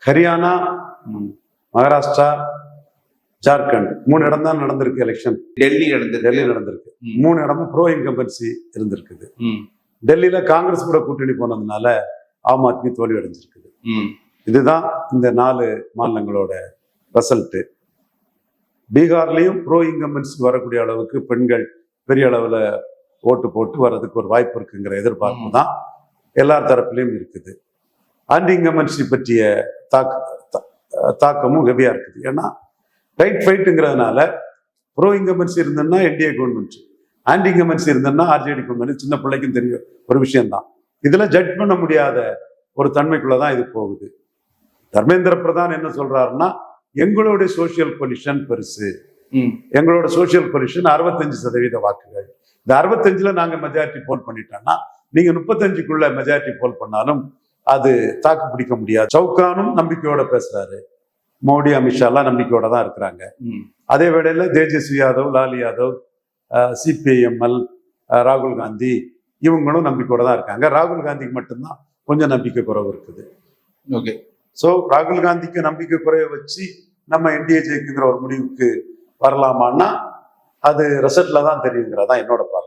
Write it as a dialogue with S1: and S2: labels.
S1: ஹரியானா, மகாராஷ்டிரா, ஜார்க்கண்ட் 3 இடம் தான் நடந்திருக்கு எலெக்ஷன்.
S2: டெல்லி
S1: நடந்திருக்கு. 3 இடமும் ப்ரோ இன்கம்பன்சி இருந்திருக்குது. டெல்லியில காங்கிரஸ் கூட கூட்டணி போனதுனால ஆம் ஆத்மி தோல்வி அடைஞ்சிருக்குது. இதுதான் இந்த 4 மாநிலங்களோட ரிசல்ட். பீகார்லயும் ப்ரோ இன்கம்பன்சி வரக்கூடிய அளவுக்கு பெண்கள் பெரிய அளவுல ஓட்டு போட்டு வர்றதுக்கு ஒரு வாய்ப்பு இருக்குங்கிற எதிர்பார்ப்பு தான் எல்லார் தரப்புலையும் இருக்குது. ஆன்டி இன்கம்பன்சி பற்றிய தாக்கமும் ஹெவியா இருக்குது. ஏன்னா ரைட் ஃபைட்டுங்கிறதுனால ப்ரோ இன்கம்பன்சி இருந்ததுன்னா என்டிஏ கவர்மெண்ட், ஆன்டி இன்கம்பன்சி இருந்ததுன்னா ஆர்ஜேடி கவர்மெண்ட். சின்ன பிள்ளைக்கும் தெரியும் ஒரு விஷயம்தான். இதுல ஜட்ஜ் பண்ண முடியாத ஒரு தன்மைக்குள்ளதான் இது போகுது. தர்மேந்திர பிரதான் என்ன சொல்றாருன்னா, எங்களுடைய சோசியல் பொலிஷன் பெருசு, எங்களோட சோசியல் பொலிஷன் 65% வாக்குகள். இந்த 65ல நாங்க மெஜாரிட்டி போல் பண்ணிட்டோம்னா நீங்க 35க்குள்ள மெஜாரிட்டி போல் பண்ணாலும் அது தாக்கு பிடிக்க முடியாது. சவுகானும் நம்பிக்கையோட பேசுறாரு, மோடி அமித்ஷா எல்லாம் நம்பிக்கையோட தான் இருக்கிறாங்க. அதே வேளையில தேஜஸ்வி யாதவ், லாலு யாதவ், சிபிஐஎம்எல், ராகுல் காந்தி இவங்களும் நம்பிக்கையோட தான் இருக்காங்க. ராகுல் காந்திக்கு மட்டும்தான் கொஞ்சம் நம்பிக்கை குறைவு இருக்குது.
S2: ஓகே,
S1: ஸோ ராகுல் காந்திக்கு நம்பிக்கை குறைய வச்சு நம்ம என்டிஏ ஜெயிக்குங்கிற ஒரு முடிவுக்கு வரலாமான்னா அது ரிசல்ட்ல தான் தெரியுங்கிறதா என்னோட பார்வை.